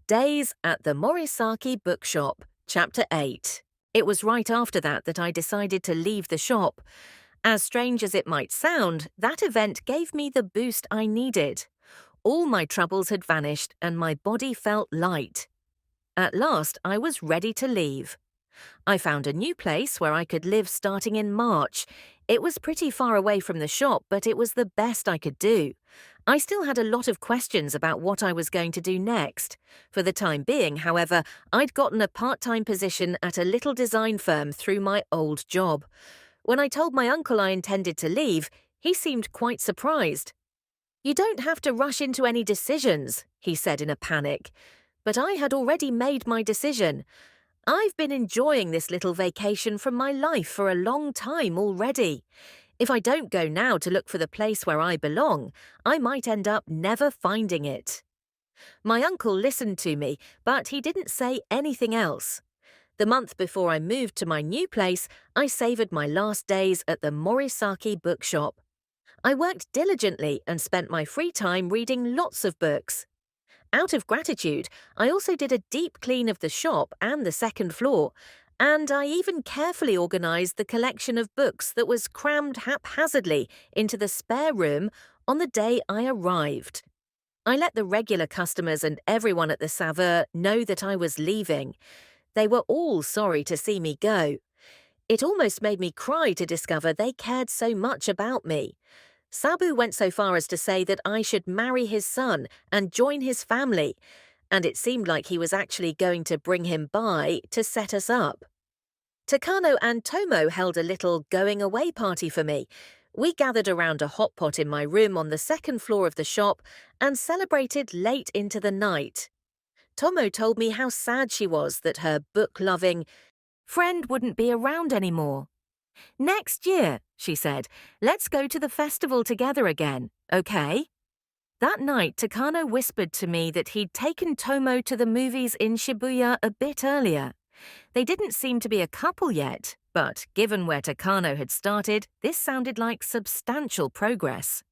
Days at the Morisaki Bookshop, Chapter 8. It was right after that I decided to leave the shop. As strange as it might sound, that event gave me the boost I needed. All my troubles had vanished and my body felt light. At last, I was ready to leave. I found a new place where I could live starting in March. It was pretty far away from the shop, but it was the best I could do. I still had a lot of questions about what I was going to do next. For the time being, however, I'd gotten a part-time position at a little design firm through my old job. When I told my uncle I intended to leave, he seemed quite surprised. "You don't have to rush into any decisions," he said in a panic. But I had already made my decision. I've been enjoying this little vacation from my life for a long time already. If I don't go now to look for the place where I belong, I might end up never finding it. My uncle listened to me, but he didn't say anything else. The month before I moved to my new place, I savoured my last days at the Morisaki Bookshop. I worked diligently and spent my free time reading lots of books. Out of gratitude, I also did a deep clean of the shop and the second floor, and I even carefully organised the collection of books that was crammed haphazardly into the spare room on the day I arrived. I let the regular customers and everyone at the Saveur know that I was leaving. They were all sorry to see me go. It almost made me cry to discover they cared so much about me. Sabu went so far as to say that I should marry his son and join his family, and it seemed like he was actually going to bring him by to set us up. Takano and Tomo held a little going-away party for me. We gathered around a hot pot in my room on the second floor of the shop and celebrated late into the night. Tomo told me how sad she was that her book-loving friend wouldn't be around anymore. "Next year," she said, "let's go to the festival together again, okay?" That night, Takano whispered to me that he'd taken Tomo to the movies in Shibuya a bit earlier. They didn't seem to be a couple yet, but given where Takano had started, this sounded like substantial progress.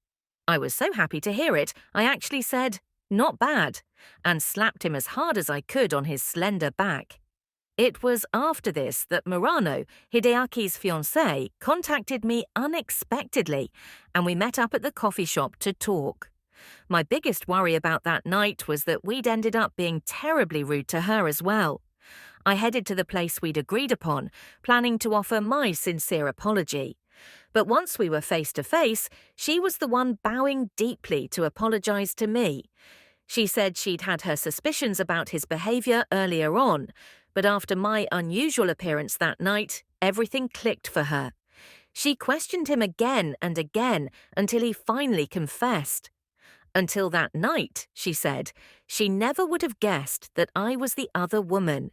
I was so happy to hear it, I actually said, "Not bad," and slapped him as hard as I could on his slender back. It was after this that Murano, Hideaki's fiancé, contacted me unexpectedly, and we met up at the coffee shop to talk. My biggest worry about that night was that we'd ended up being terribly rude to her as well. I headed to the place we'd agreed upon, planning to offer my sincere apology. But once we were face to face, she was the one bowing deeply to apologize to me. She said she'd had her suspicions about his behavior earlier on, but after my unusual appearance that night, everything clicked for her. She questioned him again and again until he finally confessed. Until that night, she said, she never would have guessed that I was the other woman.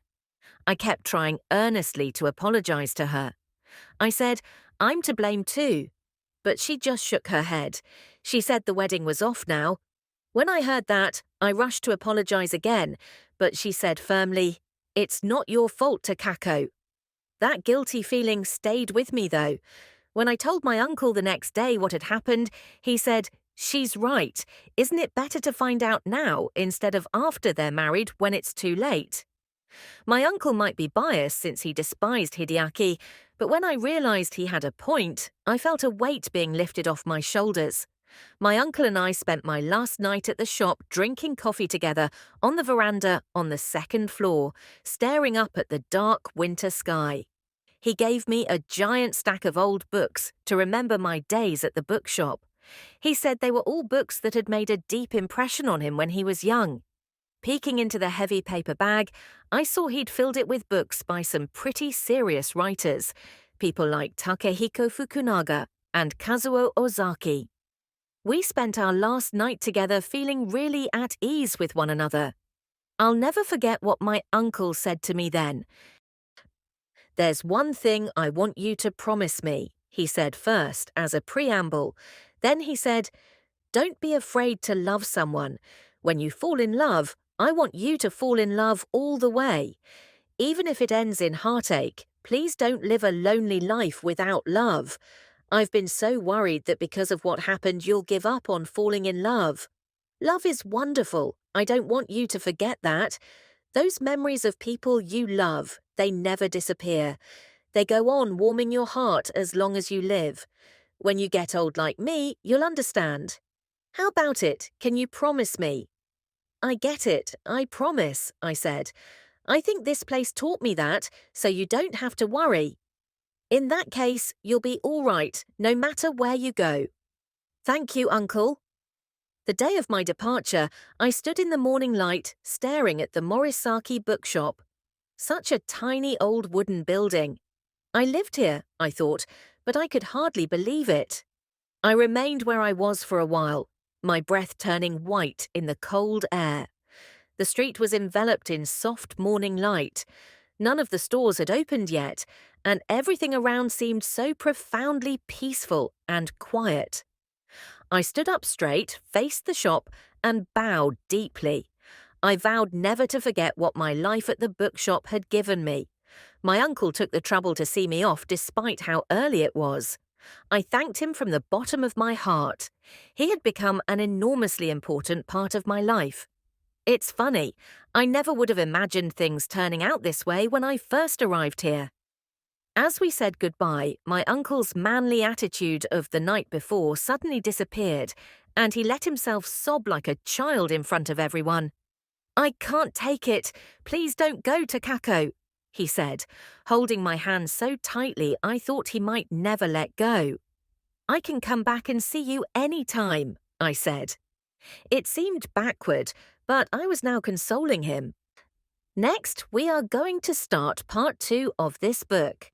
I kept trying earnestly to apologize to her. I said, "I'm to blame too." But she just shook her head. She said the wedding was off now. When I heard that, I rushed to apologize again, but she said firmly, "It's not your fault, Takako." That guilty feeling stayed with me, though. When I told my uncle the next day what had happened, he said, "She's right. Isn't it better to find out now instead of after they're married when it's too late?" My uncle might be biased since he despised Hideaki, but when I realized he had a point, I felt a weight being lifted off my shoulders. My uncle and I spent my last night at the shop drinking coffee together on the veranda on the second floor, staring up at the dark winter sky. He gave me a giant stack of old books to remember my days at the bookshop. He said they were all books that had made a deep impression on him when he was young. Peeking into the heavy paper bag, I saw he'd filled it with books by some pretty serious writers, people like Takehiko Fukunaga and Kazuo Ozaki. We spent our last night together feeling really at ease with one another. I'll never forget what my uncle said to me then. "There's one thing I want you to promise me," he said first as a preamble. Then he said, "Don't be afraid to love someone. When you fall in love, I want you to fall in love all the way. Even if it ends in heartache, please don't live a lonely life without love. I've been so worried that because of what happened you'll give up on falling in love. Love is wonderful. I don't want you to forget that. Those memories of people you love, they never disappear. They go on warming your heart as long as you live. When you get old like me, you'll understand. How about it? Can you promise me? I get it. I promise, I said. I think this place taught me that, so you don't have to worry. In that case, you'll be all right, no matter where you go. Thank you, Uncle. The day of my departure, I stood in the morning light, staring at the Morisaki bookshop. Such a tiny old wooden building. I lived here, I thought, but I could hardly believe it. I remained where I was for a while, my breath turning white in the cold air. The street was enveloped in soft morning light. None of the stores had opened yet, and everything around seemed so profoundly peaceful and quiet. I stood up straight, faced the shop, and bowed deeply. I vowed never to forget what my life at the bookshop had given me. My uncle took the trouble to see me off despite how early it was. I thanked him from the bottom of my heart. He had become an enormously important part of my life. It's funny, I never would have imagined things turning out this way when I first arrived here. As we said goodbye, my uncle's manly attitude of the night before suddenly disappeared, and he let himself sob like a child in front of everyone. "I can't take it. Please don't go, Takako," he said, holding my hand so tightly I thought he might never let go. "I can come back and see you any time," I said. It seemed backward, but I was now consoling him. Next, we are going to start part 2 of this book.